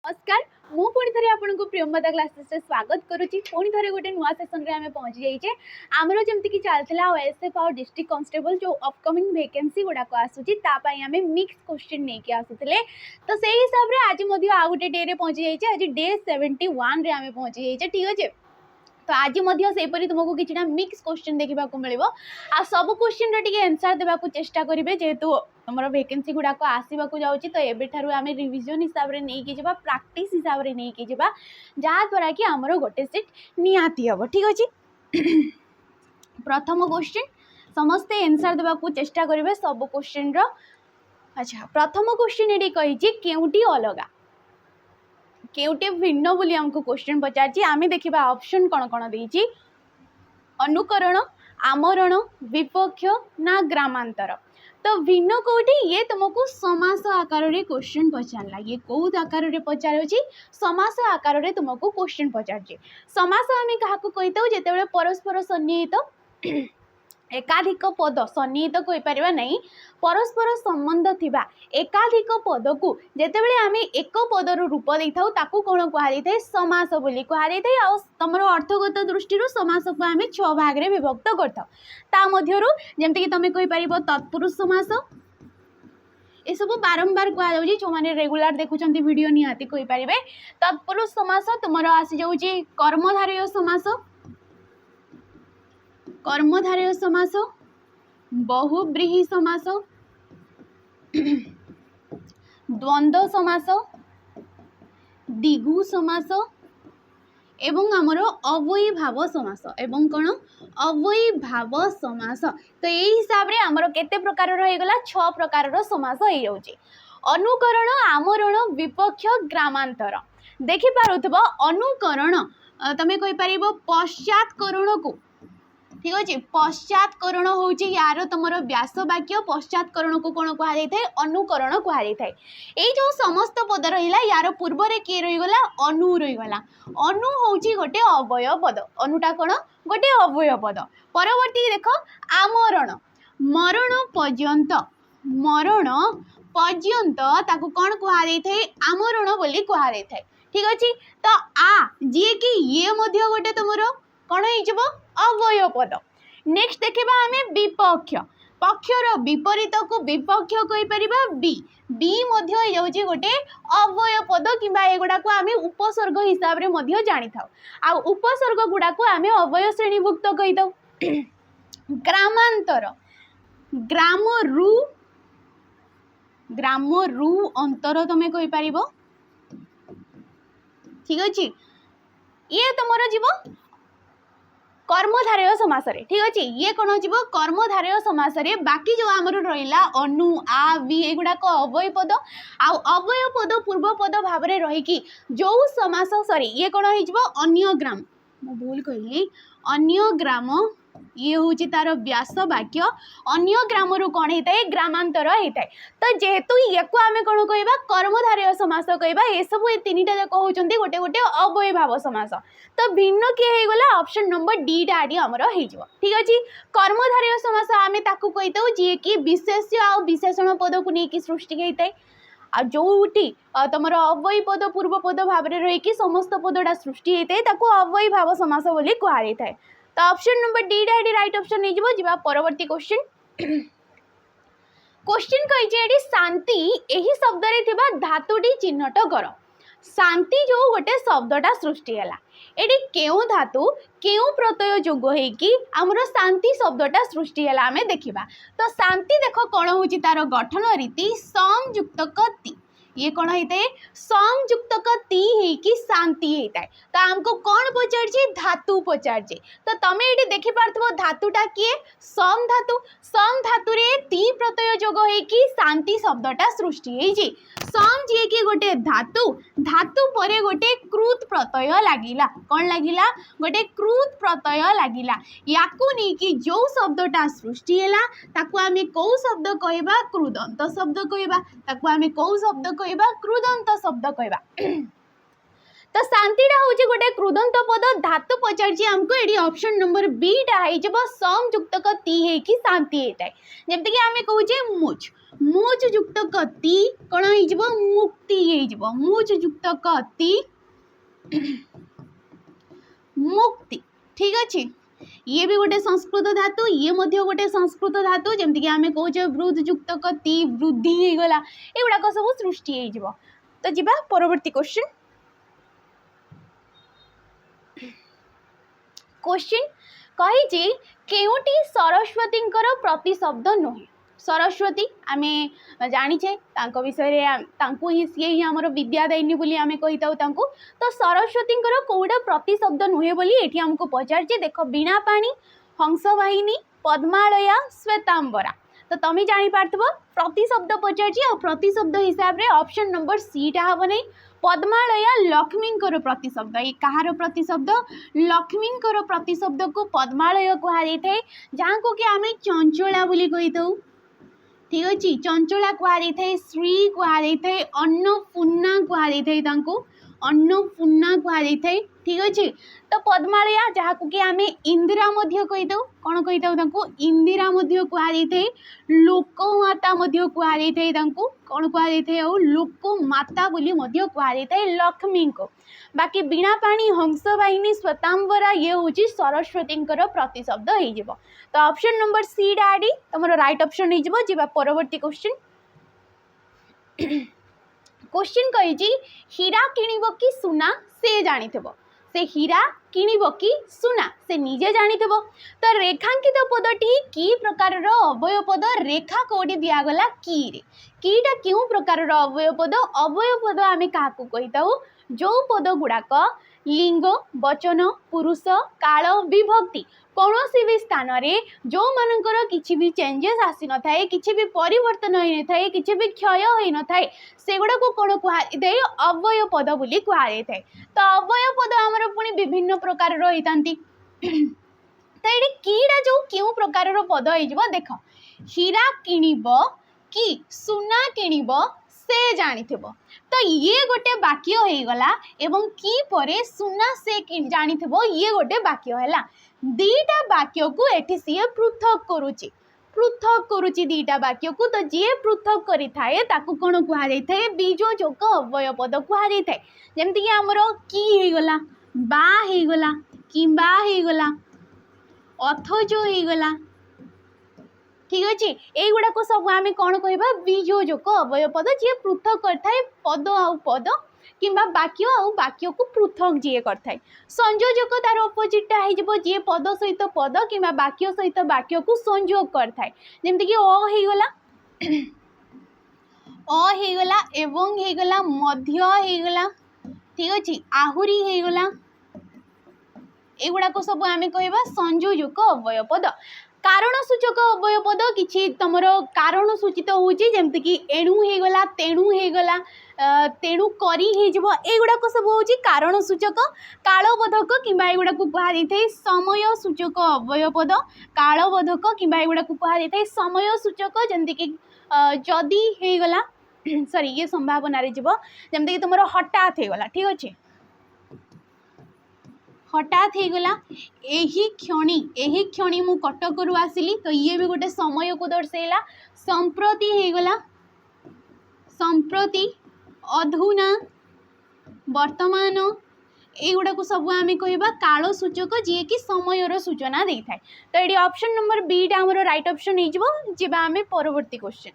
नमस्कार मु पुणी थे आपको प्रियंवदा क्लासेस स्वागत करुच्ची पुणी थे गोटे नुआ सेसन में आम पहुँची जाइए आमर जमीक चलता ओएसएफ और डिस्ट्रिक्ट कांस्टेबल जो अपकमिंग वैकेंसी गुड़ाक आसूँ आम मिक्स क्वेश्चन नहीं आसूले तो से हिसाब से आज आउ गोटे डे पहुँची जाइए आज डे 71 रे आम पहुँची जाइए ठीक अच्छे। तो आज सेपरी तुमको किसी मिक्स क्वेश्चन देखा मिल आ सब क्वेश्चन रे आंसर देवाक चेष्टा करेंगे जेहेतु तुम वैकेंसी गुड़ाक आसवाक जाऊँगी तो एबेठारू आम रिविजन हिसाब से नहीं जावा प्रैक्टिस हिसाब से नहीं जावा जहाँद्वारा कि आमर गोटे सीट निहाती हम ठीक अच्छे। प्रथम क्वेश्चन समस्ते आंसर देवाक चेष्टा करेंगे सब क्वेश्चन रो। अच्छा प्रथम क्वेश्चन ये कही केउटी अलगा केउटे भिन्न बोली हमको क्वेश्चन पचार आम देखा ऑप्शन कौन कौन देती अनुकरण आमरण विपक्ष ना ग्रामांतर। तो भिन्न कौटी ये तुमको समास आकार रे क्वेश्चन पचारला ये कौ आकार रे पचार समास आकार रे तुमको क्वेश्चन पचार समास आम क्या कही था जिते परस्पर सन्निहित एकाधिक पद सन्निहित कहीपर नहीं परस्पर संबंध थिबा एकाधिक पद को जितेबाला आम एक पदर रूप दे था कौन कहुए समास बोली कहुए तुम अर्थगत दृष्टि समास को आम 6 भाग में विभक्त करमि तुम कहीपर तत्पुरुष समास ये सब बारंबार कहुच्छी जो मैंने रेगुलर देखुं वीडियो निहाती कहीपर तत्पुरुष समास तुम आसी जाऊँगी कर्मधारय समास कर्मधारय समास बहुव्रीहि समास द्वंद्व समास दिगु समास एवं आमर अवयी भाव समास एवं कौन अवयी भाव समास। तो यही हिसाब से आमर केते प्रकार रहीगला 6 प्रकार समास हो जाउची अनुकरण आमरण विपक्ष ग्रामांतर। देखि पारुथबो अनुकरण तमे कहि परिबो पश्चात्करण को ठीक अच्छे पश्चात्करण हूँ यार तुम व्यास वाक्य पश्चात्करण को कौन कहुए अनुकरण कहुए ये जो समस्त पद रहा यार पूर्व किए रहीगला अनु रहीगला अनु हूँ गोटे अवय पद अनुटा कौन गोटे अवय पद। परवर्ती देख आमरण मरण पर्यंत कौन कहुए आमरण बोली कहुए ठीक अच्छे। तो आ जी कि ये गोटे तुम कौन हो अवय पद। नेक्स्ट देखा आम विपक्ष पक्षर विपरीत को विपक्ष कहीपर बी बी जाऊँगी गोटे अवय पद कि गुड़ाक आम उपसर्ग हिसाब से जानी था आ उपसर्ग गुड़ाक आम अवय श्रेणीभुक्त कही था। ग्रामांतर ग्राम रु अंतर तुम कहीपर ठीक अच्छे ये तुम जीव कर्मधारय समास रे ठीक अच्छे ये कौन हो कर्मधारय समास रे बाकी जो आमर रहा अनु आ बी एगुड़ाक अवय पद अवय पद पूर्व पद भाव में रहीकि जो समास सॉरी ये कौन हो अन्य ग्राम मु भूल कहली अन्य ग्राम ये हूँ तार व्यास वाक्य अन्य ग्राम रु कौन होता है ग्रामांतर होता है। तो जेहेतु ये को आम कौन कह कर्मधारय समास कहवा ये सब तीन टा जाक होती गोटे गोटे अवय भाव समास। तो भिन्न किए होगला ऑप्शन नंबर डी डी आमर हो ठीक अच्छे। कर्मधारय समास आम ताकू कही था जी कि विशेष्य आ विशेषण पद को लेकिन सृष्टि होता है आ जोटी तुम अवयी पद पूर्व पद भाव में रहीकि समस्त पदटा सृष्टि होता है अवयी भाव समास बोली कहुए था। तो option number D right option नहीं जीवा। परवर्ती क्वेश्चन क्वेश्चन कही शांति यही शब्द रे थिबा धातुटी चिन्हट कर शांति जो गोटे शब्दटा सृष्टि है ये केउ धातु केउ प्रत्यय जोग होगी आमर शांति शब्दटा सृष्टि है आम देखा। तो शांति देख कौन हो तार गठन रीति संयुक्त ति ये कौन होता है संयुक्त ती है शांति होता है। तो आमको कौन पचार धातु पचार तो तुम ये देखिपार धातुटा किए सम धातु रे ती प्रत्यय जोग होगी शांति शब्दटा सृष्टि होती सम जी कि गोटे धातु धातु पर गोटे कृत प्रत्यय लगिला कौन लगिला गोटे कृत प्रत्यय लगिला या जो शब्दटा सृष्टि है आम कौ शब्द कहवा कृदंत शब्द कहवा आम कौ शब्द कहवा कृदंत शब्द कहवा। तो शांतिटा हूँ गोटे कृदंत पद धातु पचार आमको ये ऑप्शन नंबर बी टा हो सम युक्तक ती है शांति होता है जमती कि आम कहे मुच मुच युक्तक ती कौन हो मुक्ति हो मुच युक्तक ती मुक्ति ठीक अच्छे ये भी गोटे संस्कृत धातु ये मध्य गोटे संस्कृत धातु जमती कि आम कहे वृद्ध युक्तक ती वृद्धि होगला एगुड़ाक सब सृष्टि हो तो जी परवर्ती क्वेश्चन क्वेश्चन कही केउटी सरस्वती प्रतिशब्द नुहे सरस्वती आम जाचे विषय ही सी ही आम विद्यादायिनी बोली आम कही था तो सरस्वती कौटा प्रतिशब्द नुहे बोली ये आमको पचारे देख वीणा पाणी हंसवाहिनी पद्मालया श्वेतांबरा तो तुम्हें जापार प्रतिशब्द पचार प्रतिशब्द हिसाब से ऑप्शन नंबर सी टा हम नहीं पद्मालया लक्ष्मी प्रतिशब्द ये कहार प्रतिशब्द लक्ष्मी प्रतिशब्द को पद्मालय कहुए जहाँ को कि आम चंचला बोली कही था ठीक अच्छे चंचला कहुए श्री कहुए अन्नपूर्णा कहुए अन्नपूर्णा कहुए ठीक अच्छे तो पद्मालया जहाँ को कि आम इंदिरा कही था कौन कही था इंदिरा कहुए लोकमाता कहुए कौन कहुए लोकमाता बोली कहुए लक्ष्मी को बाकी वीणा पाणी हंसवाहिनी श्वेतांबरा ये हूँ सरस्वती प्रतिशब्द हो तो ऑप्शन नंबर सी डाडी तुम राइट ऑप्शन हो परवर्ती क्वेश्चन क्वेश्चन कही हीरा किणव कि सुना से जानी से हीरा किणव कि सुना से निजे जानी तो रेखांकित पदटी कि प्रकार अवय पद रेखा कौटी दिगला कीटा क्यों प्रकार अवय पद आम क्या कही था जो पद गुड़ाक लिंग वचन पुरुष काल विभक्ति कौन भी स्थान रे जो मानकर किसी भी चेंजेस आसी न थाए किसी भी परिवर्तन होई न थाए किसी भी क्षय होई न थाए सेगुड़ा को कौन कहुए अवय पद बोली कहुए तो अवय पद आमर पुणी विभिन्न प्रकार रही तो ये कीड़ा जो क्यों प्रकार पद हो देख हीरा किणव कि सुना किणव से जानी तो ये गोटे वाक्य हो गला एवं की परे सुना से जानी ये गोटे वाक्य है दीटा वाक्य को एठी सी पृथक करुची दीटा वाक्य को तो जी पृथक करी थाए ताकू कौन कहुए बीजोजक अवय पद कहुए जमती कि आमर की होगला बा होगला किंबा होगला अथज होगला ठीक अच्छे युवाक सब आम कौन कह बीजोजक अवय पद जी पृथक करए पद आउ पद कि वाक्य आउ वाक्य को पृथक जी करए संयोजक तार अपोजिटा हो जी पद सहित पद कि वाक्य सहित वाक्य को संयोग करए जमती कि अगला अगला एवं होगला मध्य होगला ठीक अच्छे आहुरी होगला युवाक सब आम कह संयोजक अवय पद कारण सूचक अवय पद कि तुम कारण सूचित होमती कि एणु होगला तेणु होगला तेणु करी युवाक सब हूँ कारण सूचक कालबोधक कि युवा को कहुए समय सूचक अवय पद कालबोधक कि युवा को कहुए समय सूचक जमती कि जदि होगला सॉरी ये संभावना जमती कि तुम हठात होगला ठीक अच्छे हठात होगला यही क्षणी मु कटक आसिली तो ये भी गोटे समय को दर्शाइला संप्रति होगला संप्रति अधुना वर्तमान युवाक सब आम कह काल सूचक जी कि समयर सूचना दे थाए तो ये ऑप्शन नंबर बी टा आमर राइट ऑप्शन हो आम परवर्ती क्वेश्चन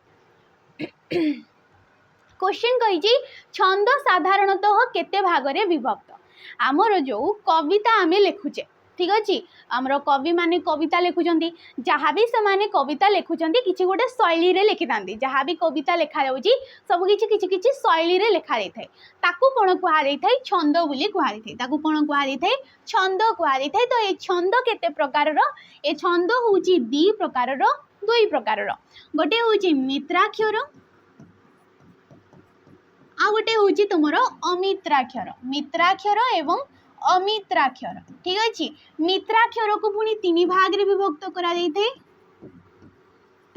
क्वेश्चन कही छंद साधारणतः केते भागरे विभक्त आमर जो कविता आम लिखुचे ठीक अच्छे आमर कवि माने कविता लिखुंट जहाँ भी से कविता लिखुंट कि गोटे शैली लिखि था जहाँ भी कविता लिखा जाऊँगी सब किसी शैली लिखा जाए ताकू कौन कहुए छंद बोली कहुए कौन कहुए छंद कहुए तो ये छंद केते प्रकार ये छंद हूँ दी प्रकार दुई प्रकार गोटे हूँ मित्राक्षर आ गोटे हूँ तुम अमित्राक्षर मित्राक्षर एवं अमित्राक्षर ठीक अच्छे मित्राक्षर को पुणी तीन भाग रे विभक्त करा जाइए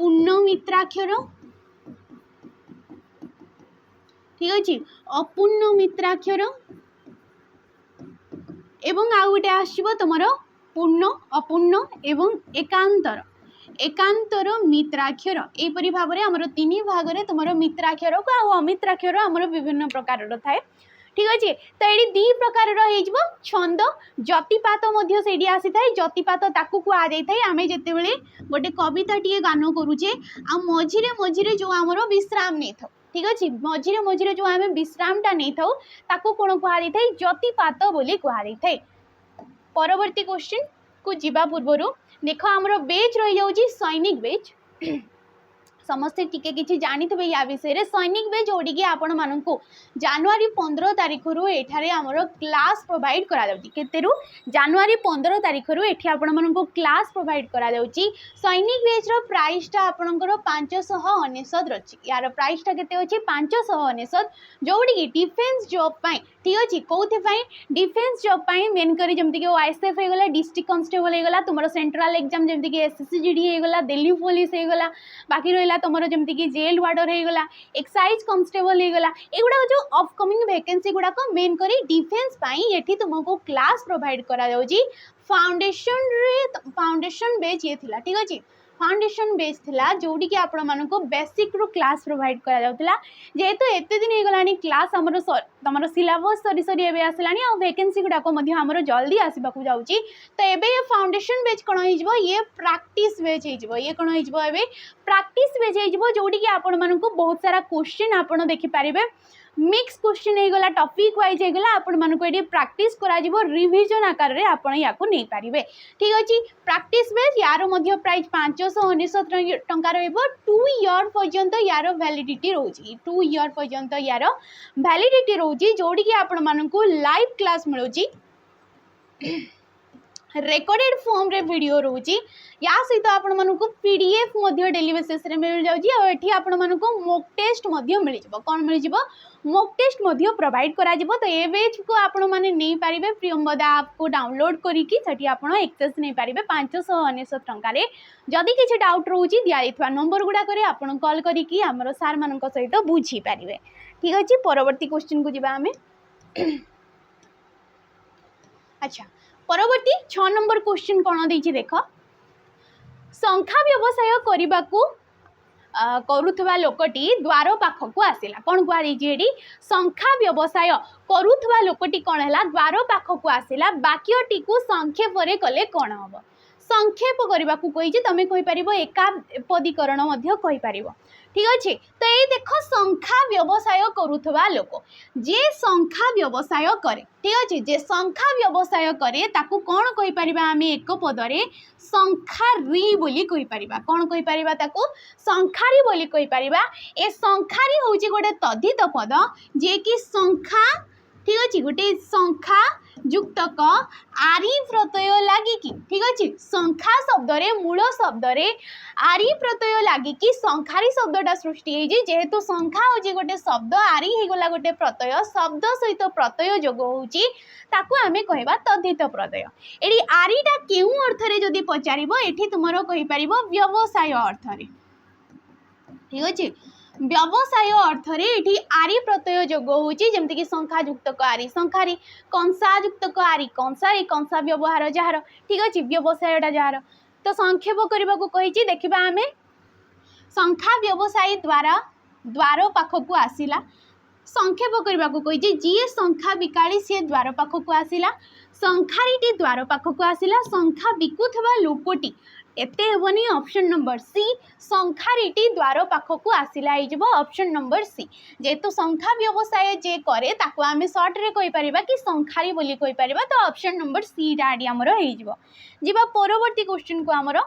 पूर्ण मित्राक्षर ठीक अच्छे अपूर्ण मित्राक्षर एवं आउ गोटे आसो तुम पूर्ण अपूर्ण एवं एकांतर एकांतर मित्राक्षर एपरी भाव में आमर तीन भाग में तुम मित्राक्षर को अमित्राक्षर आमर विभिन्न प्रकार थाए ठीक अच्छे। तो ये दी प्रकार छंद जतिपात आसी था जतिपात ताकू कहुई आम जिते बड़े गोटे कविता टी गान करुचे आ मझीरे मझीरे जो आमर विश्राम नहीं था ठीक अच्छे मझीरे मझीरे जो आम विश्रामटा नहीं था ताकू कौन कहुई था जतिपात बोली कहुई था। परवर्ती क्वेश्चन को जीवा पूर्वर देख आमर बेज रही जाऊँगी सैनिक बेज समस्ते टिके किछि जानिथिबे या विषय सैनिक बेज जोड़िकी आपण मानकु जनवरी 15 तारिख रु एठारे हमरो क्लास प्रोवाइड करा जाउची केतेरु जनवरी 15 तारिख रु एठी आपण मानकु क्लास प्रोवाइड करा जाउची। सैनिक बेज रो प्राइस टा आपणकर 599 रछि यार प्राइस टा केते अछि 599 जोड़िकी डिफेंस जॉब पाई ठीक अछि कोथि पाई डिफेंस जॉब पाई मेन करी जेमति कि आईएसएफ हे गला डिस्ट्रिक्ट कांस्टेबल हे गला तुमरो सेंट्रल एग्जाम जेमति कि एसएससीजीडी हे गला दिल्ली पुलिस हे गला बाकी रहिला तुम जमती कि जेल वार्डर हो गला एक्साइज कांस्टेबल हो गला एगुड़ा जो अपकमिंग वैकेंसी गुड़ाक मेन करी डिफेंस पाई एठी तुमको क्लास प्रोवाइड करा जाउची। फाउंडेशन बेच ये थिला ठीक अछि फाउंडेशन बेस थिला जोड़ी कि आपण मानको बेसिक रो क्लास प्रोवाइड करा जाउतला जेहेतु एते दिन हे गलानी क्लास हमरो तमरो सिलेबस सरी सरी एबे आसलानी आ वैकेंसी गुडा को मध्य हमरो जल्दी आसीबा को जाउची। तो एबे ये फाउंडेशन बेच कोन होई जबो ये प्रैक्टिस बेच होई जबो ये कोन होई जबो एबे प्रैक्टिस बेच होई जबो जोड़ी कि आपण मानको बहुत सारा क्वेश्चन आपण देखि पारिबे मिक्स क्वेश्चन हो गला टॉपिक वाइज हो गला आपण मानको एडी प्रैक्टिस करा जिवो रिवीजन आकार रे आपण याको नै पारिबे ठीक अछि। प्रैक्टिस बेस यार मध्य प्राइस 599 टंका रहइबो 2 इयर पर्यंत यार वैलिडिटी रहउची 2 इयर पर्यंत यार वैलिडिटी रहउची जोडी कि आपण मानको लाइव क्लास मिलुची रेकॉर्डेड फॉर्म रे वीडियो रोची या सहित आपण मानको पीडीएफ मध्य डेली बेसिस रे मिल जाउची आ एठी आपण मानको मॉक टेस्ट मध्य मिल जिवो कोन मिल जिवो मॉक टेस्ट मध्य प्रोवाइड करा जिवो। तो ए बेच को आपण माने नै पारिबे प्रियंवदा ऐप को डाउनलोड करी कि सेठी आपण एक्सेस नै पारिबे 599 टंका रे जदी किछि डाउट रहउची दिया दिथवा नंबर गुडा करे आपण कॉल करी कि हमरो सर मानको सहित बुझी पारिबे ठीक अछि। परवर्ती क्वेश्चन को जिबा हमें अच्छा परवर्ती 6 नंबर क्वेश्चन कौन देछि देख संख्या व्यवसाय करने को करुवा लोकटी द्वार पाखक आसला कौन कहुई संख्या व्यवसाय करुवा लोकटी कौन है द्वार पाखक आसला वाक्यटी को संक्षेप कले कौन हम संक्षेप करने को कही तुम कहीपर एकापदीकरण ठीक अच्छे। तो ये देख संख्या व्यवसाय करुवा लोक जे संख्या व्यवसाय करे ठीक अच्छे जे संख्या व्यवसाय करे ताकू कौन कहीपर आम एक पदरे संखारी बोली कहीपर कौन कहीपर ताकू संखारी बोली कहीपर ए संखारी हूँ गोटे तद्धित पद जे कि संख्या ठीक अच्छे गोटे संख्या युक्तक आरी प्रत्यय लगिकी ठीक अच्छे संख्या शब्द रे मूल शब्द रे आरी प्रत्यय लगिकी संखारी शब्दटा सृष्टि होइजे जेहेतु संख्या होची गोटे शब्द आरी हे गला गोटे प्रत्यय शब्द सहित प्रत्यय जोग होची ताकू आमे कहबा तद्धित प्रत्यय। एडी आरीटा केउ अर्थ रे जदी पचारिबो एठी तुमरो कहि परिबो व्यवसाय अर्थ रे ठीक अच्छे व्यवसाय अर्थ रे एठी आरी प्रत्यय जोग होची जेमति कि संख्या युक्तक आरी संखारी कंसा युक्तक आरी कंसारी कंसा व्यवहार जार ठीक अच्छे व्यवसायटा जार। तो संक्षेप करने को कही देखा आम संख्या व्यवसायी द्वारा द्वार पाखक आसला संक्षेप करने को कही जी संख्या बिकाली सी द्वार पाखक आसला संखारी द्वार पाखक आसला संख्या बिकुवा लोकटी एते हेबनी ऑप्शन नंबर सी संखारी द्वार पाखक आसला ऑप्शन नंबर सी जेहेतु संख्या व्यवसाय जे करे ताको आमे शॉर्ट रे कहि परिबा कि संखारी बोली कहि परिबा तो ऑप्शन नंबर सी डाडी हमरो हेइ जिबा परवर्ती क्वेश्चन को हमरो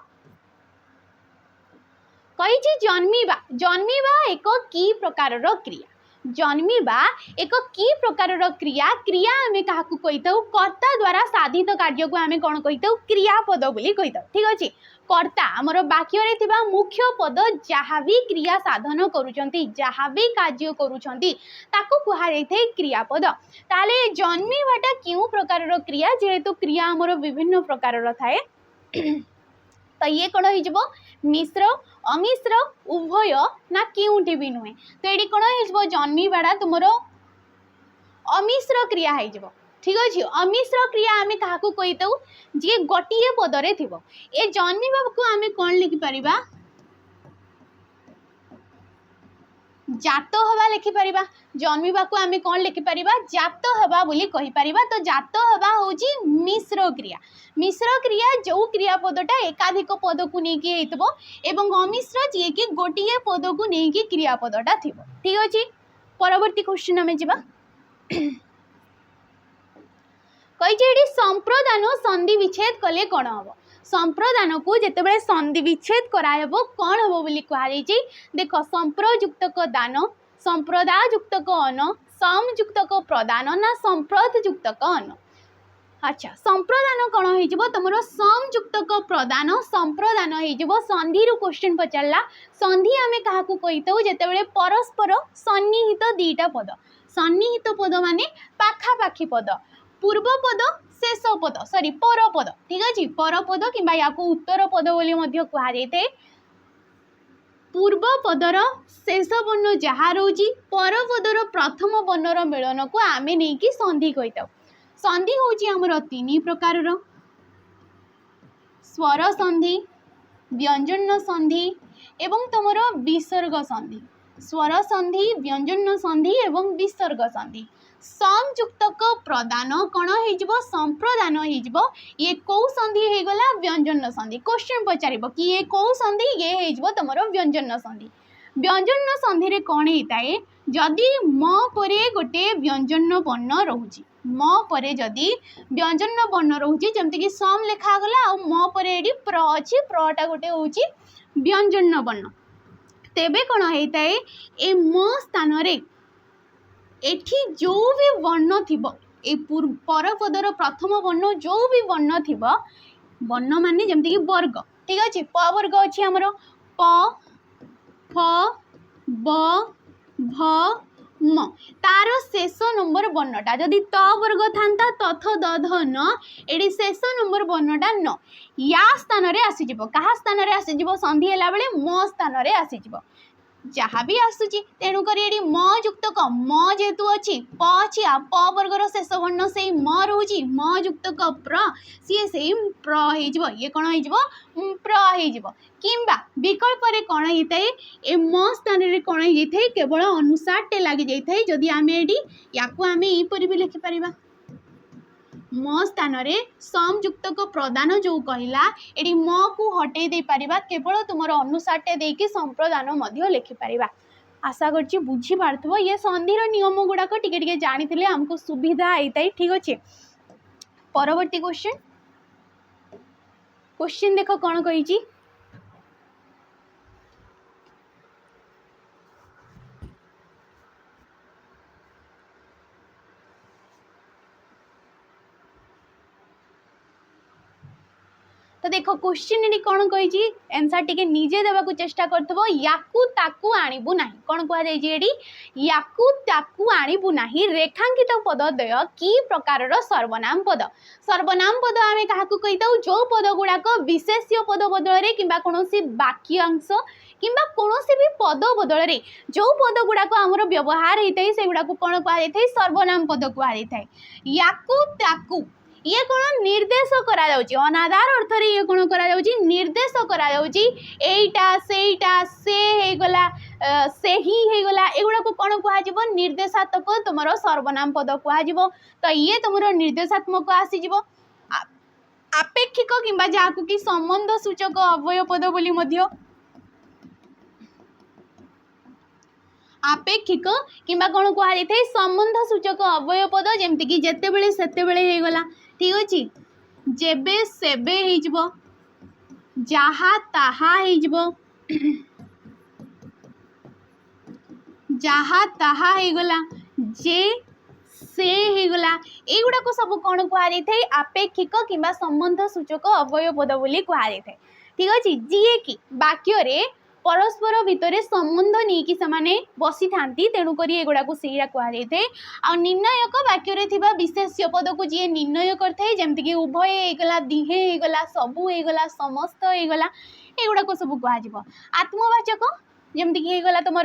कहि छी जन्मीबा जन्मीबा एक की प्रकार रो क्रिया जन्मीबा एक की प्रकार क्रिया क्रिया आमे काहाकू कहिताउ कर्ता द्वारा साधित कार्य को आमे कोन कहिताउ क्रियापद बोली कहिताउ ठीक अछि कर्ता हमर वाक्य रे थिबा मुख्य पद जहाँ भी क्रिया साधन करूचंती जहाँ भी कार्य करूचंती ताकू कुहा जाइथे क्रियापद ताले जन्मीबाटा क्यों प्रकार क्रिया जेहेतु क्रिया हमर विभिन्न प्रकार थाए तो ये कौन हो मिश्र अमिश्र उभय ना क्योंटी भी नुहे तो ये कौन हो जन्मीबाड़ा तुम अमिश्र क्रिया हो ठीक अच्छे। अमिश्र क्रिया आम क्या कही दू जी गोटे पदरे थी ए जन्मिबा को आम कौन लिखिपर जात हवा लिखिपर जन्मिबा को आम कौन लिखिपर जात हवा बोली कहीपर। तो जात हवा हूँ मिश्र क्रिया। मिश्र क्रिया जो क्रियापदटा एकाधिक पद को लेकिन एवं अमिश्र जी कि गोटे पद को लेकिन क्रियापदटा थी। ठीक अच्छे। परवर्ती क्वेश्चन आम जा कही संप्रदान संधि विच्छेद कले कौन हम संप्रदान को जिते संधि विच्छेद कराब कौन हम बोली कहुई। देख संप्रयुक्तक दान संप्रदायुक्तक अन समयुक्तक प्रदान ना संप्रदयुक्तक अन। अच्छा संप्रदान कौन हो तुम समयुक्तक प्रदान संप्रदान हो संधि रु क्वेश्चन पचारा संधि आम क्या कही था जिते परस्पर सन्निहित दीटा पद सन्निहित पद माने पाखापाखी पद पूर्व पद शेष पद सॉरी पर पद। ठीक अच्छे। पर पद कि उत्तर पद बोली कहुए पूर्व पदर शेष वर्ण जहाँ रोची पर पदर प्रथम वर्णर मिलन को आम नहीं संधि कही था। संधि हूँ आमर तीन प्रकार स्वर संधि व्यंजन संधि एवं तुम विसर्ग संधि स्वर संधि व्यंजन संधि एवं विसर्ग संधि। संयुक्तक प्रदान कौन हो संप्रदान हो ये कौ संधि हो गला व्यंजन संधि। क्वेश्चन पचार कि ये कौ संधि ये हो तुम व्यंजन संधि। व्यंजन संधि रे कौन होता है जदि म परे गोटे व्यंजन वर्ण रोचे म परे जदि व्यंजन वर्ण रोचे जमती सम लिखागला आ म परे ये प्र अच्छी प्रटा गोटे हूँ व्यंजन वर्ण तेबे कौन होता है ए म स्थान एठी जो भी वर्ण थी पर पदर प्रथम वर्ण जो भी वर्ण थी वर्ण माने जमती कि वर्ग। ठीक अच्छे। प वर्ग अच्छी आमर प फ ब भ म तार शेष नंबर वर्णटा जदि त वर्ग था तथ द ध न एडी शेष नंबर वर्णटा न या स्थान रे आसीज क्या स्थान रे आसीज संधि है बेले म स्थान रे आसीज जहाँ भी आसूची तेणुक म युक्त क म जेहेतु अच्छी प अच्छी आ प वर्गर शेष वर्ण से म रोची म युक्त क प्र सी से प्र हो ये कौन हो प्र हो किंबा विकल्प रे कौन होता है ए म स्थान रे कौन होता है केवल अनुसार लगी जाता है जदि आम ये या आम यहीपर भी लिखिपर म स्थान रे समयुक्तक प्रदान जो कहला एटी म को हटे दे पारिबा केवल तुम अनुसार देकी संप्रदान लिखिपर। आशा करछि बुझी पारथबो ये संधिर नियम गुड़ाक टिके टिके जानी हमको सुविधा होता है। ठीक अच्छे। परवर्ती क्वेश्चन क्वेश्चन देख कौन कही तो देखो क्वेश्चन कौन कही आंसर टिके निजे देवा चेष्टा करथबो याकू ताकू आनिबु नाही कौन कह जाई याकू ताकू आनिबु नाही रेखांकित पदद्वय की प्रकार सर्वनाम पद आम क्या कही था जो पद गुड़ाक विशेष्य पद बदल कि कौन वाक्यांश कि कौन भी पद बदल जो पद गुड़ाक आमर व्यवहार होता है से गुड़ाक कौन कहुई सर्वनाम पद कहुई याकू ताकू ये कौन निर्देश करा जाउची अनादार अर्थ रे ये कौन करा जाउची निर्देश करा जाउची एटा सेटा से हे गला से ही हे गला एगुड़ा को कौन कह निर्देशात्मक तुमरो सर्वनाम पद कह तो ये तुमरो निर्देशात्मक आसीजिवो आपेक्षिक किंबा जाकु कि संबंध सूचक अव्यय पद बोली मध्य आपेक्षिक किंबा कौन कह संबंध सूचक अव्यय पद जमती कि जेते बेले सेते बेले हे गला। ठीक अच्छे। जेबे सेबे हो जहा ताहा हो जहा ताहा हो गला जे से हो गला एगुड़ा सब कौन कहुई आपेक्षिक किंबा संबंध सूचक अव्यय पद बोली कहुई। ठीक अच्छे। जी कि वाक्य रे परस्पर भितर संबंध नहीं कि से बसी था तेणुक एगुड़ा को सहीटा कहुए आ निर्णायक वाक्य थिबा विशेष्य पद को जी निर्णय करते जमती कि उभय होगला दिहे होगला सबू होगला समस्त होगला एगुड़ा को सब कह आत्मवाचक जमती कि होगला तुम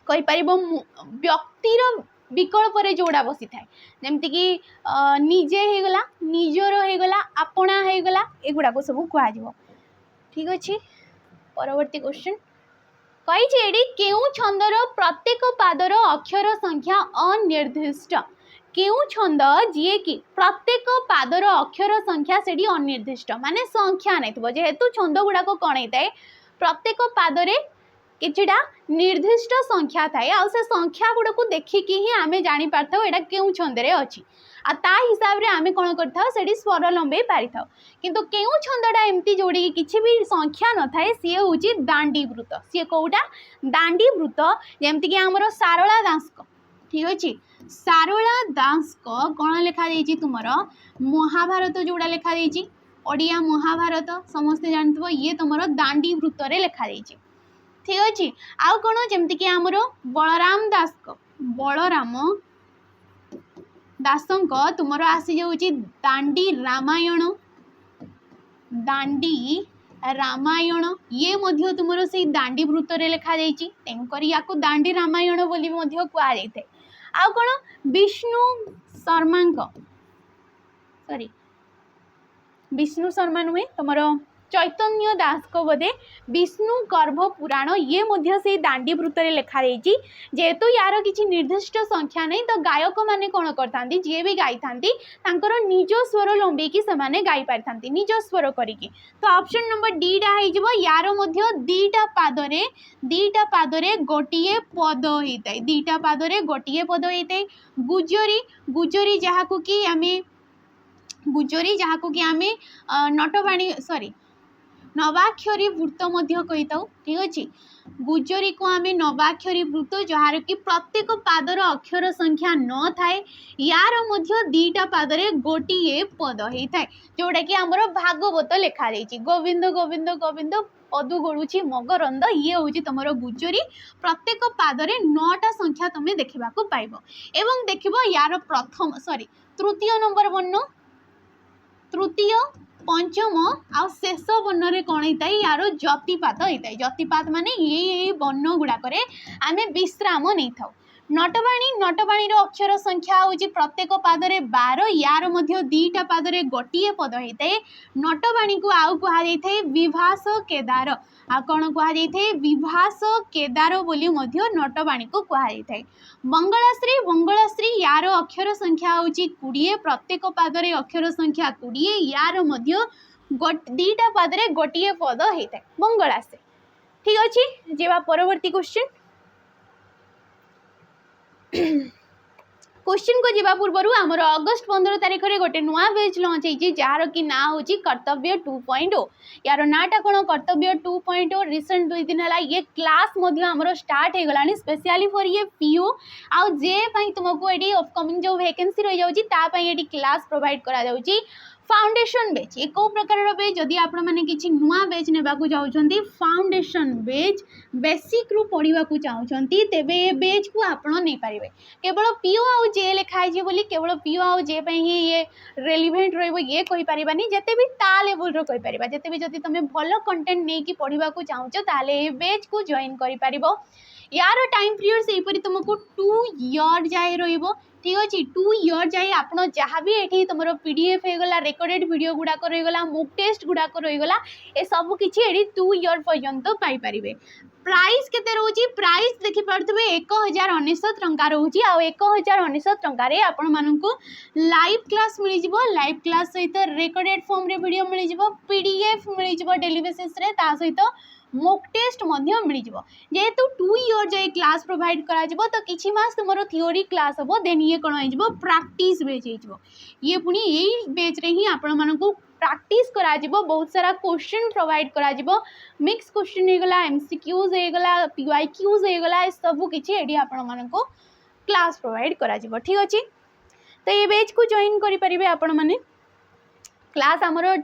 कहीपर व्यक्तिर विकल्प रे जोड़ा बसी थाए जेमति कि निजे हे गला निजर हे गला आपणा हे गला एगुडा को सब कह जिवो ठीक अछि। परवर्ती क्वेश्चन कही एडी केउ छंदर प्रत्येक पादर अक्षर संख्या अनिर्दिष्ट केउ छंद जी कि प्रत्येक पादर अक्षर संख्या से अनिर्दिष्ट माने संख्या नहीं थो जेहेतु छंद गुड़ा कौन होता है प्रत्येक पादरे किछिटा निर्दिष्ट संख्या थाए आ से संख्या गुड़ा को देखिकी ही आमे जानी पारथाउ एटा केउ छंदरे अछि आ ता हिसाब रे आमे कोन करथाउ सेडी स्वर लंबे पारिथाउ किंतु केउ छंदटा एम्ति जोड़ी किछि भी संख्या न थाए सी होची दांडी वृत्त सी कोउटा दांडी वृत्त जेमति कि हमरो सारला दास ठीक अछि सारला दास को कोन लिखा देछि तुमरो महाभारत जोड़ा लिखा देछि ओडिया महाभारत समस्त जानथबो ये तुमरो दांडी वृत्त रे लिखा देछि ठीक अछि। आउ कोन जेमति कि हमरो बलराम दास को बलराम दासंक तुमरो आसी जाउची दांडी रामायण ये मध्य तुमरो से दांडी वृत्त रे लिखा जाइची तेंकर याको दांडी रामायण बोली मध्य कुआ जाइथे। आउ कोन विष्णु शर्मा नुहे तुमरो चैतन्य दास को बोधे विष्णु गर्भ पुराण ये मध्य से दांडी वृत्त रे लिखा जाइची जेहेतु यार किछि निर्दिष्ट संख्या नहीं तो गायक माने कोन करथांती जे भी गाई थांती तांकर निज स्वर लंबे की समाने गाई पारि थांती निज स्वर करिकी तो ऑप्शन नंबर डी डा हे जिवो यार मध्य दीटा पादरे गोटिए पद हेताय दीटा पादरे गोटिए पद हेताय गुजरी जहाकू कि आमे नटवाणी सॉरी नवाक्षरी वृत्त मध्य कहीताऊ ठीक अछि गुजरी को आमे नवाक्षरी वृत्त जहार कि प्रत्येक पादर अक्षर संख्या न थाए यार मध्य दीटा पादरे गोटिए पद हेताय जोटा कि हमरो भागवत लिखा जाइछि गोविंद गोविंद गोविंद पदु गड़ुछि मगरंद ये होछि तमरो गुजरी प्रत्येक पादरे 9टा संख्या तमे देखिबा को पाइबो एवं देखिबो यार प्रथम सॉरी तृतीय नंबर वर्ण तृतीय पंचम आ शेष वर्ण रे कोन हेताय यार जतिपात हेताय जतिपात माने ये वर्ण गुडा करे आमे विश्राम नै थाउ नटवाणी रो अक्षर संख्या होची प्रत्येक पादरे 12 यार मध्य दीटा पादरे गोटिए पद हेताय नटवाणी को आउ कहा जाइथाय विभास केदार आ कोन कहा जाइथाय विभास केदार बोली मध्य नटवाणी को कहा जाइथाय बंगलाश्री यार अक्षर संख्या होची 20 प्रत्येक पादरे अक्षर संख्या 20 यार मध्य दीटा पादरे गोटिए पद हेताय बंगलाश्री ठीक अछि। जेबा परवर्ती क्वेश्चन क्वेश्चन को जीवा पूर्व आमर अगस्ट 15 तारिख रे गोटे नुआ बैच लॉन्च होइछि जार कि ना होछि कर्तव्य 2.0 यार नाटा कोन कर्तव्य 2.0 रिसेंट 2 दिन हला ये क्लास मध्य हमरो start hey Galani specially for ये पीओ आ जे पई तुमको एडी अपकमिंग जो वैकेंसी रहि जाउछि ता पई एडी क्लास प्रोवाइड करा जाउछि फाउंडेशन बेच एक प्रकार बेच जदि आपण माने किछि नुआ बेच नेबा को चाहउछंती फाउंडेशन बेच बेसिक रु पढिबा को चाहउछंती तेबे ए बेच को आपण नै पारिबे केवल पीओ आ जे लिखाइ जे बोली केवल पीओ आ जे पई ही ये रेलेवेंट रहइबो ये कहि पारिबानी जते भी ता लेवल रो कहि पारिबा जते भी जदि तमे भलो कंटेंट नै कि पढिबा को चाहउछ ताले ए बेच को जॉइन करि पारिबो यार टाइम पीरियड से परी तुमको 2 इयर जाए रहिबो ठीक अच्छे 2 इयर जाए आपड़ जहाँ भी ये तुम पीडीएफ हो गला रेकर्डेड वीडियो गुड़ाक रहीगला मुक टेस्ट गुड़ाक रहीगला ए सब किसी ये 2 इयर पर्यंत पाइपर प्राइस केते रोची प्राइस देखि पारथबे 1019 टंका रोची आ 1019 टंका रे आपण माननकु लाइव क्लास मिली जिवो लाइव क्लास सहित रेकर्डेड फॉर्म रे वीडियो मिली जिवो पीडीएफ मिली जिवो डेली बेसिस रे ता सहित मॉक टेस्ट मध्य मिली जिवो जेहेतु 2 इयर जाए क्लास प्रोवाइड करा जिवो तो किछि मास तुमरो थ्योरी क्लास हबो देन ये कोन हो जिवो प्रैक्टिस बेच हो जिवो ये पुनी एई बेच रे ही आपण माननकु प्रैक्टिस करा जिवो बहुत सारा क्वेश्चन प्रोवाइड करा जिवो मिक्स क्वेश्चन हे गला एमसीक्यूज हे गला पीवाईक्यूज हे गला सब किछि एडी आपण माननको क्लास प्रोवाइड करा जिवो ठीक अछि तो ये बैच को जॉइन करि परिबे आपण माने क्लास हमरो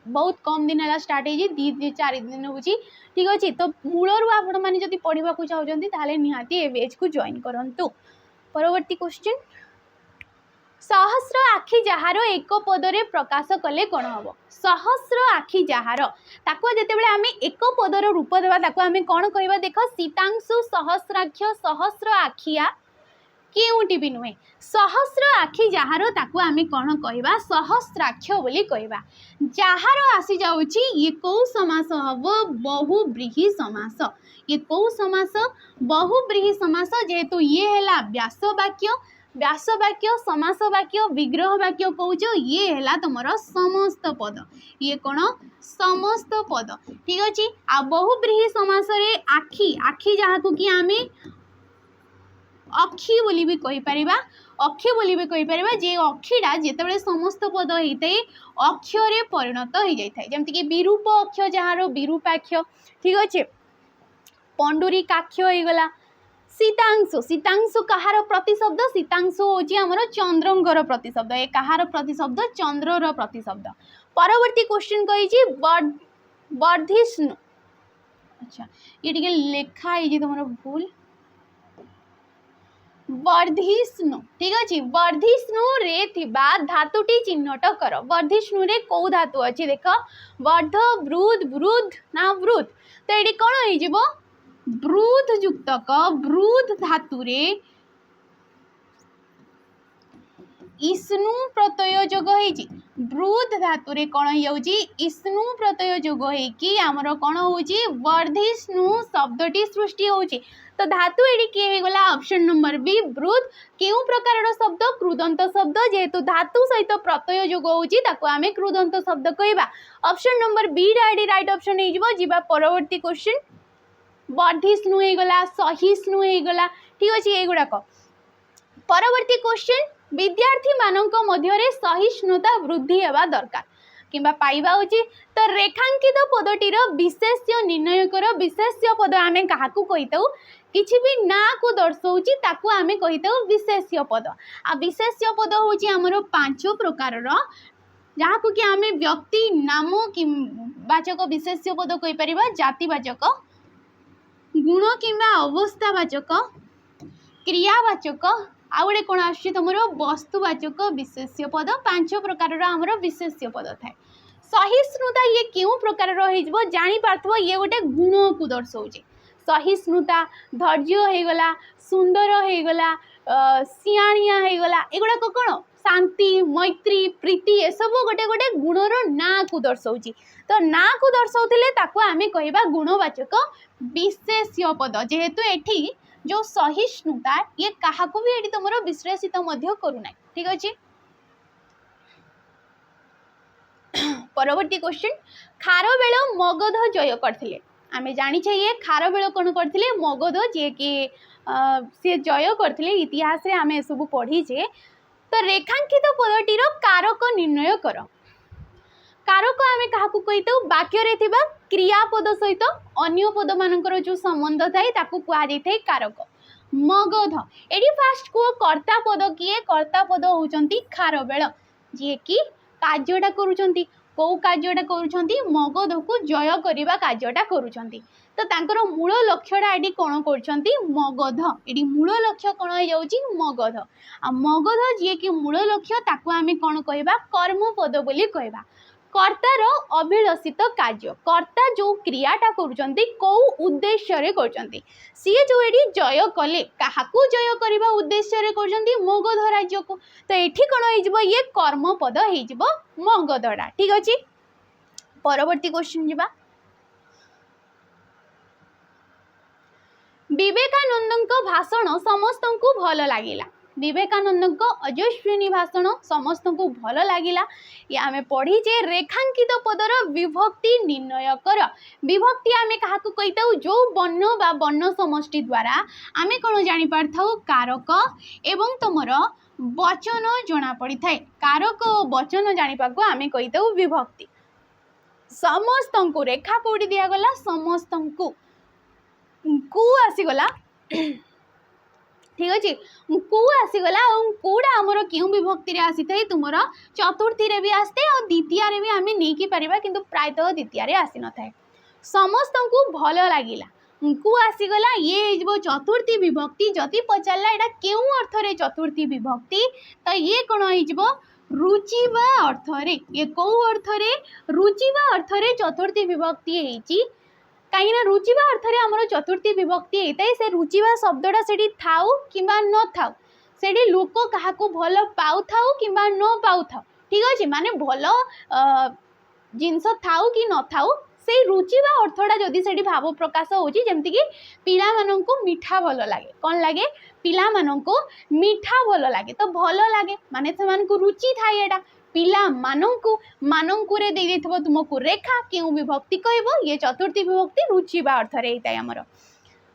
बहुत कम दिन है स्टार्ट है 2-4 दिन होची ठीक अछि तो मूलरू आपण माने जदि पढिबा को चाहउजंती ताले निहाती ए बैच को जॉइन करंतु परवर्ती क्वेश्चन सहस्र आखि जहार एक पदरे प्रकाश कले कोन हबो सहस्र आखि जहार ताको जते बेले आमे एक पदर रूप देबा ताको आमे कोन कहबा देखो सीतांशु सहस्राक्ष सहस्र आखिया केउटी भी नुहे सहस्र आखि जार ताकू आमे कौन कहवा सहस्राक्ष बोली कहवा जार आसी जाउची ये कौ समास हब बहुब्रीहि समास ये कौ समास बहुब्रीहि समास जेहेतु ये हैला व्यास वाक्य समास वाक्य विग्रह वाक्य कौच ये हैला तुमर समस्त पद ये कौन समस्त पद ठीक अच्छे आ बहुब्रीहि समास रे आखि आखि जहाँ को कि आमे अक्षी बोली भी कहि परिबा अक्षी बोली भी कहि परिबा जे अक्षीटा जेतेबेले समस्त पद होइते अक्षरे परिणत हो जाइथाय जेमति कि विरूप अक्ष जहार विरूपाक्ष ठीक अच्छे पंडुरिकाक्ष हो गला सीतांशु सीतांशु कहार प्रतिशब्द सीतांशु होची हमर चंद्रंगर प्रतिशब्द ए कहार प्रतिशब्द चंद्रर प्रतिशब्द परवर्ती क्वेश्चन कहिची वर्धिष्णु अच्छा ये टिके लेखा है जे तुमरो भूल वर्धिष्णु ठीक अच्छे वर्धिष्णु रे थिबा धातुटी चिन्हट कर वर्धिष्णु रे कौ धातु अच्छी देख वर्ध वृद्ध वृद्ध ना वृद्ध तो ये कौन हो वृद्ध युक्तक वृद्ध धातु रे इष्णु प्रत्यय जोग होइछि वृद्ध धातु रे कौन होइछि इष्णु प्रत्यय जोग होइकि हमर कौन होइछि वर्धिष्णु शब्दटी सृष्टि होइछि तो धातु एडी के हे गला ऑप्शन नंबर बी वृद्ध केउ प्रकार शब्द कृदंत शब्द जेहेतु धातु सहित प्रत्यय जोग होइछि ताको आमे कृदंत शब्द कहबा ऑप्शन नंबर बी एडी राइट ऑप्शन हे जिवो जिबा परवर्ती क्वेश्चन वर्धिष्णु हे गला सहिष्णु हे गला ठीक अछि एगुडा परवर्ती क्वेश्चन विद्यार्थी मानक मध्यरे सहिष्णुता वृद्धि हेबा दरकार किंबा पाइबा उचित तो रेखांकित पदटीर विशेष्य निर्णय कर विशेष्य पद आमे काहाकू कहिताऊ किछि भी ना को दर्शाउची ताकू आमे कहिताऊ विशेष्य पद आ विशेष्य पद होची हमरो 5 प्रकार जहाँ को कि आमे व्यक्ति नाम कि वाचक विशेष्य पद कहि परिबा जातिवाचक गुण किंबा अवस्थावाचक क्रियावाचक आ गोटे कौन आसुची तुमर वस्तुवाचक विशेष्य पद 5 प्रकार आमर विशेष्य पद थाए सहिष्णुता ये क्यों प्रकार जानी पार्थव ये गोटे गुण को दर्शाऊे सहिष्णुता धैर्य होगला सुंदर होगला सियाणिया होगला एगुड़ाक कौन शांति मैत्री प्रीति ये सब गोटे गोटे गुणर ना को दर्शाऊँ तो ना को दर्शाऊले आमे कहबा गुणवाचक विशेष्य पद जेहेतु एठी जो सहिष्णुता ये कहा भी ये तुम विश्लेषित करूना ठीक अच्छे परवर्ती क्वेश्चन खारवेल मगध जय करथिले आमे जानिछे ये खारवेल कौन करथिले मगध जे कि से जय करथिले इतिहास रे आमे सब पढ़ीचे तो रेखांकित पदटीर कारक निर्णय कर कारक आमे काहाकू कहितो वाक्य रे थिबा क्रियापद सहित अन्य पद मानकर जो संबंध थाए ताकू कुआ जाइथाय कारक मगध एडी फास्ट को कर्ता पद किए कर्ता पद होचंती खारवेल जे कि कार्यटा करूचंती को कार्यटा करूचंती मगध को जय करिबा कार्यटा करूचंती तो तांकर मूल लक्ष्यटा एडी कोन करूचंती मगध एडी मूल लक्ष्य कोन हो जाउची मगध आ मगध जे कि मूल लक्ष्य ताकू आमे कोन कहबा कर्म पद बोली कहबा कर्तार अभिलषित कार्य कर्ता जो क्रियाटा करुचंती कौ उद्देश्य रे करुचंती सी जो एडी जय कले काहाकू जय करबा उद्देश्य रे करुचंती मगध राज्य को तो एठी कोन होई जिवो ये कर्म पद होई जिवो मगधडा ठीक अछि परवर्ती क्वेश्चन जिबा विवेकानंद भाषण समस्त को भल लागिला विवेकानंद अजस्विनी भाषण समस्त को भल लगिला ये आमे पढ़ीचे रेखांकित पदर विभक्ति निर्णय कर विभक्ति आमे काहाकू कहिताऊ जो वर्ण बा वर्ण समष्टि द्वारा आमे कोन जानि पारथाऊ कारक एवं तुमर वचन जना पड़ी थाए कारक वचन जानि पाको आमे कहिताऊ विभक्ति समस्त को रेखा कोडी दिया गला समस्त को आसीगला ठीक अच्छे कु आसीगला कौटा आमर क्यों विभक्ति आसी था तुम चतुर्थी रे भी आसते और द्वितीय रे भी आम नहीं कि पारिबा किंतु प्रायतः द्वितीय रे आसी न थाए समस्त को भल लगिला कु आसीगला ये चतुर्थी विभक्ति जदि पचारा एटा क्यों अर्थ रे चतुर्थी विभक्ति तो ये कौन हो रुचिबा अर्थ रे ये कौ अर्थ रे रुचिबा अर्थ रे चतुर्थी विभक्ति होती कहीं रुचिबा अर्थ रे आमर चतुर्थी विभक्ति होता है से रुचिबा शब्दटा सेठी थाउ किंबा न थाउ सेठी लोक क्या भल पाऊ थाऊ कि न पाऊ थाऊ ठीक अच्छे माने भल जिनस थाऊ कि न थाऊ से रुचि बा अर्थटा जदि से भाव प्रकाश होची जेमती कि पिला माननकु मीठा भल लगे कौन लगे पिला माननकु मीठा भल लगे तो भल लगे माने से रुचि थाए एटा पिला माननकु माननकु रे दे देथबो तुमको रेखा केउ विभक्ति कहबो ये चतुर्थी विभक्ति रुचि बा अर्थ रे हिताय हमर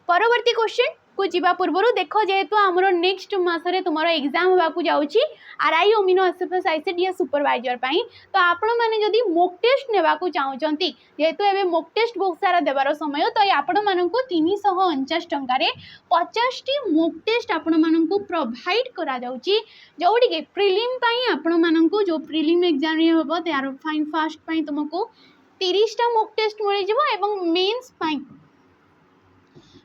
परवर्ती क्वेश्चन को जीवा पूर्व देख जेहेतु आमर नेक्स्ट मासरे तुम एग्जाम होगा जाऊँगी आरआई अमीनो एसिड या सुपरवाइजर पाई तो आपण मैंने जदि मॉक टेस्ट नेबा चाहूँगी जेहेतु एबे मॉक टेस्ट बहुत सारा देवार समय तो आपण मानक 349 टंकार 50 टी मॉक टेस्ट आपण मानक प्रोवाइड करा जाउची जोड़ी के प्रिलिम पाई आपण मानक जो प्रिलिम एग्जाम रे होबो तार फाइन फास्ट पाई तुमको 30 टा मॉक टेस्ट मिल जिवो एवं मेंस पाई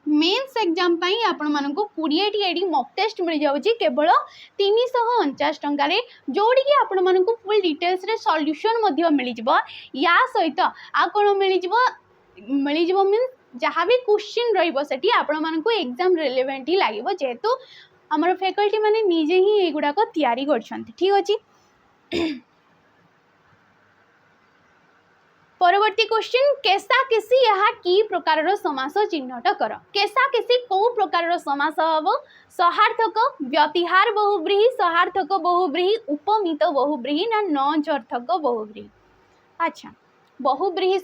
मेन्स एग्जाम पाई आपण मानको 20 मॉक टेस्ट मिल जाउची केवल 349 टंकार जोड़ी कि आपण मानको फुल डिटेल्स रे सॉल्यूशन मध्य मिल जिवो या सहित आ कोन मिल जिवो मीन जहाँ भी क्वेश्चन रहिबो सेठी आपण मानको एग्जाम रिलेवेंट ही लागिवो जेहेतु हमर फैकल्टी माने निजे ही एगुडा को तयारी करछंती ठीक अछि परवर्ती क्वेश्चन केसा केसी यहाँ की प्रकार समास चिन्हट कर केसा केसी कौ प्रकार समास हम सहार्थक व्यतिहार बहुब्रीहि सहार्थक बहुब्रीहि उपमित बहुब्रीहि ना नर्थक बहुब्रीहि अच्छा बहुब्रीहि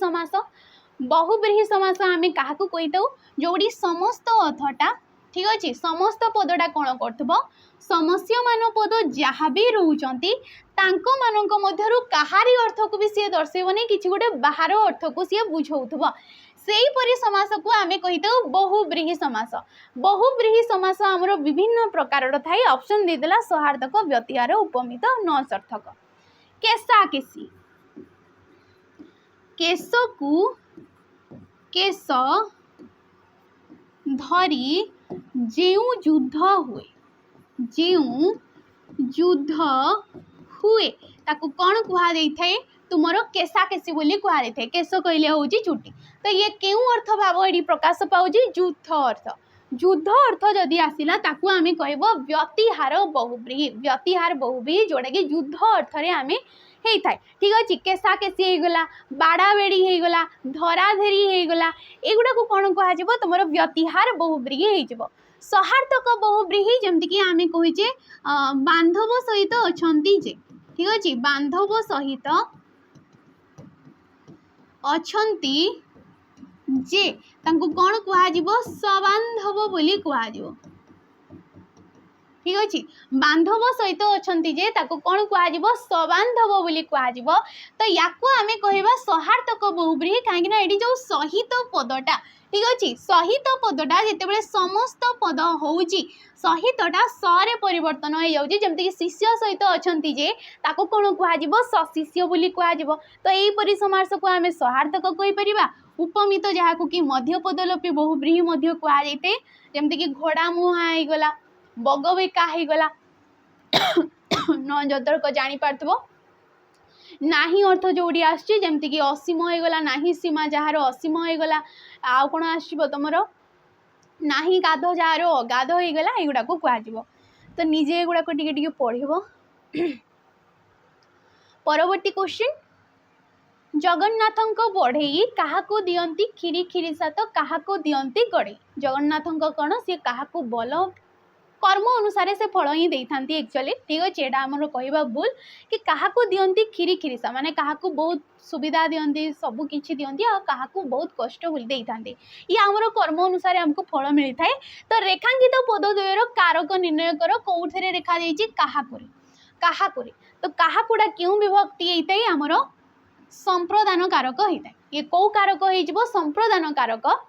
समास आम क्या कहीदे जोड़ी समस्त अर्थटा ठीक अच्छे समस्त पदटा कौन कर समस्यमान पद जहाँ भी रोचंती तांको मानक मध्यरु कहारी अर्थ को भी सी दर्शेबनी किसी गोटे बाहर अर्थ को सी बुझाउथबो सेहीपरि समास को आम कहीदे बहुब्रीहि समास आमर विभिन्न प्रकार थाई ऑप्शन देदेला सहार्थक व्यतिहार उपमित नर्थक केसा केसी केस को केस धरी जेउ युद्ध हुए ताकू कौन कहुई थाए तुमर केसा केसी बोली कहुई थाए केस कहले हूँ चुटी तो ये क्यों अर्थ भाव ये प्रकाश पाऊँ युद्ध अर्थ जदि आसला ताकू आम कहब व्यतिहार बहुब्रीहि जोटा कि युद्ध अर्थ रे आम होता है ठीक अच्छे केसा केसी होगला बाड़ा बेड़ी होगला धराधरी होगला एगुड़ा को कौन कह तुम व्यतिहार बहुब्रीहि हो सहार्थक बहुब्रीहि जमती आम कहे बांधव सहित अछंती जे ठीक अच्छे बांधव सहित अछंती जे तांको कौन कह सबांधव बोली कह ठीक अच्छे बांधव सहित अछंती जे ताको कौन कह सबांधव बोली कह तो या आम कह सहार्थक बहुब्रीहि कहीं ये जो सहित पदटा ठीक अच्छे सहित पदटा जिते समस्त पद होउची सहितटा सरे परिवर्तन हो जाउची जमती शिष्य सहित अछंती जे ताको कौन कह सशिष्य बोली कह तो यहीपरि समास को आम सहार्थक कहि परिबा उपमित जहाँ को कि मध्य पदलोपी बहुब्रीहि मध्य कह जाए जमती कि घोड़ा मुहा होगला बगबेका होगला न जतर्क जानी पार्थबो नाही अर्थ जोड़ी आसची जेमती कि असीम होगला नाही सीमा जार असीम होगला आउ कौन आसो तुम नाही गाध जार अगाध होगला युवा को कह तो निजे एगुड़ाक टे पढ़ परवर्ती क्वेश्चन जगन्नाथ बढ़ई क्या दियंती खीरी खीरी सात क्या दियंती गड़े जगन्नाथ कौन सी क्या बल कर्म अनुसार से फल ही दे था एक्चुअली ठीक अच्छे यहाँ आम कहवा भूल कि क्या दियंती खीरी खीरीसा माने क्या बहुत सुविधा दियंती सबू किसी दियंती आ क्या बहुत कष्ट बोली दे था ये आमर कर्म अनुसार आमको फल मिलता है तो रेखांकित पदद्वयर कारक निर्णय कर कौन रेखा जाइए क्या तो क्या क्यों विभक्ति होता है आमर संप्रदान कारक होता है ये कौ कारक हो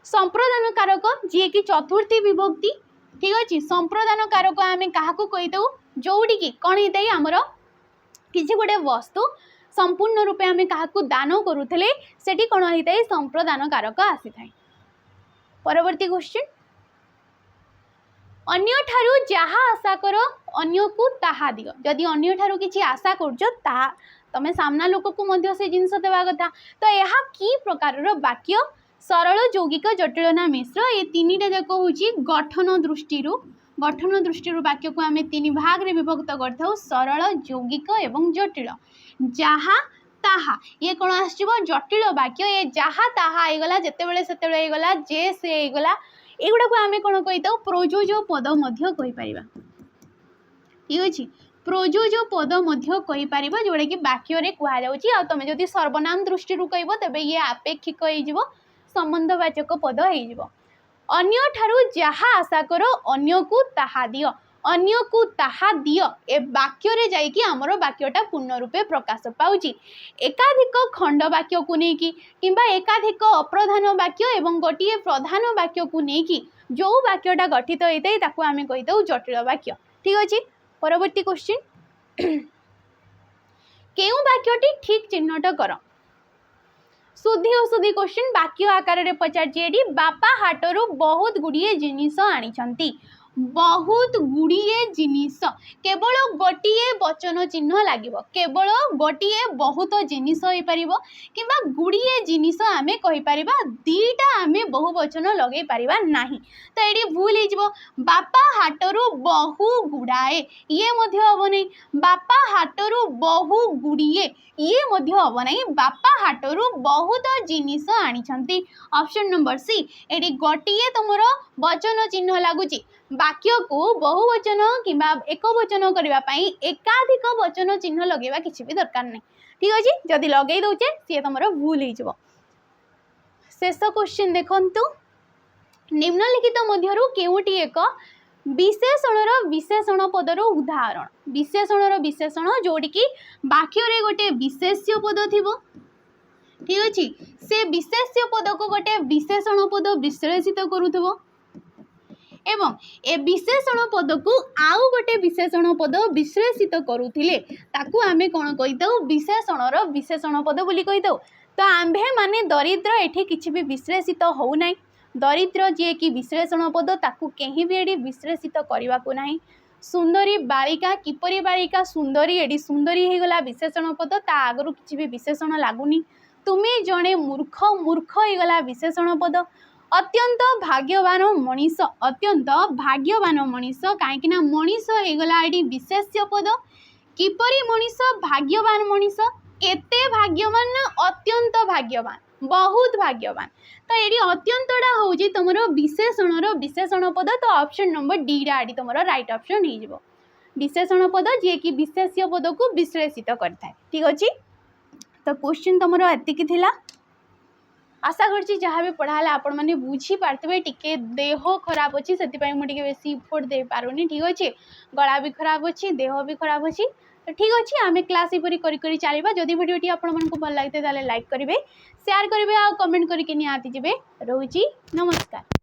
संप्रदान कारक जी कि चतुर्थी विभक्ति ठीक अच्छे संप्रदान कारक आम क्या कहीदे जोड़ी की कौन होता है आमर किसी गोटे वस्तु संपूर्ण रूपे आम क्या दान करूले से कौन होता है संप्रदान कारक आसी था परवर्ती क्वेश्चन अन्य ठारू जहाँ आशा कर अन्य को ताहा दियो जदि अन्य ठारू किसी आशा कर तमें सामना लोक को मध्य से जिनस देवा कथा तो यह कि प्रकार वाक्य सरल यौगिक जटिलना मिश्र ये तीन टा जाक हूँ गठन दृष्टि गठन दृष्टि वाक्य को आम तीन भाग में विभक्त कर सरल यौगिक एवं जटिल जहाँ ताहा ये कौन आसो जटिल वाक्य ये जहाँ ताहा होगला जितेबाला से होगला जे से होगला एगुड़ा को आम कौन कही प्रोजोज पद ठीक अच्छे प्रोजोज पद कहीपर जोड़ा कि वाक्य कहुच्छी तुम जो सर्वनाम दृष्टि कह तेज ये आपेक्षिक हो संबंधवाचक पद हो अन्य ठारू जहाँ आशा कर अन्य को ताहा दियो अन्य को ताहा दियो ए वाक्य रे जाइकी आमर वाक्यटा पूर्ण रूपे प्रकाश पाउची एकाधिक खंड वाक्य को लेकिन किंबा एकाधिक अप्रधान वाक्य एवं गोटे प्रधान वाक्य को लेकिन जो वाक्यटा गठित होता है ताकू आम कहीदे जटिल वाक्य ठीक अच्छे परवर्ती क्वेश्चन केउ वाक्यटी ठीक चिन्हट कर शुद्धि अशुद्धि क्वेश्चन वाक्य आकार में पचार बापा हाटरू बहुत गुड़िए जिनिस आनी बहुत गुड़िए जिनिस केवल गोटे वचन चिन्ह लगे केवल गोटे बहुत जिनिस हो पार कि गुड़िए जिनिस आम कहीपर दीटा आम बहुवचन लगे पारिबा नहीं तो ये भूल हो बापा हाटरू बहु गुड़ाए ये हम नहीं बापा हाटरू बहु गुड़िए ये हम नहीं बापा हाटरू बहुत जिनिस आनी ऑप्शन नंबर सी ये गोटे तुम वचन चिन्ह लगुच वाक्य को बहुवचन किंबा एक वचन करने एकाधिक वचन चिन्ह लगेगा किसी भी दरकार नहीं ठीक अच्छे जदि लगे दौचे सी तुम भूल हो शेष क्वेश्चन देखु निम्नलिखित मध्यरु केउटी एक विशेषणर विशेषण पदर उदाहरण विशेषणर विशेषण जोड़ी कि वाक्य रे गोटे विशेष्य पद थिबो ठीक अच्छे से विशेष्य पद को गोटे विशेषण पद विश्लेषित करूथबो एवं ए विशेषण पद को आउ गोटे विशेषण पद विश्लेषित करुथिले ताकू आमे कोन कहितौ विशेषणर विशेषण पद बोली कहितौ तो आम्भे माने दरिद्र एठी किछि भी विश्लेषित हो नै दरिद्र जे कि विश्लेषण पद ताकू केही भी एडी विश्लेषित करबा को नाही सुंदरी बालिका किपरि बालिका सुंदरी एडी सुंदरी हे गला विशेषण पद ता आगरु किछि भी विशेषण लागुनी तुमे जणे मूर्ख मूर्ख हे गला विशेषण पद अत्यंत भाग्यवान मनीष अत्यंत भाग्यवान मनीष कहीं मनीष होगला ये विशेष्य पद किपरि मनीष भाग्यवान मनीष केते भाग्यवान ना अत्यंत भाग्यवान बहुत भाग्यवान तो ये अत्यंतटा हूँ तुम विशेषणर विशेषण पद तो ऑप्शन नंबर डी रा तुम राइट ऑप्शन हो विशेषण पद जी कि विशेष्य पद को विश्लेषित करता है ठीक अच्छे तो क्वेश्चन तुम एति आशा करछि जहाँ भी पढ़ाला आपण मैंने बुझी पार्थे टिके देह खराब अच्छी से मुझे बेसी इफोर्ट दे पारुनी ठीक अच्छे गला भी खराब अच्छी देह भी खराब अच्छी तो ठीक अच्छे आम क्लास एपरी करी चलवा जदि भिडियोटी आपको भल लगे लाइक करेंगे शेयर करेंगे आ कमेंट करके निहाती जे रोची नमस्कार।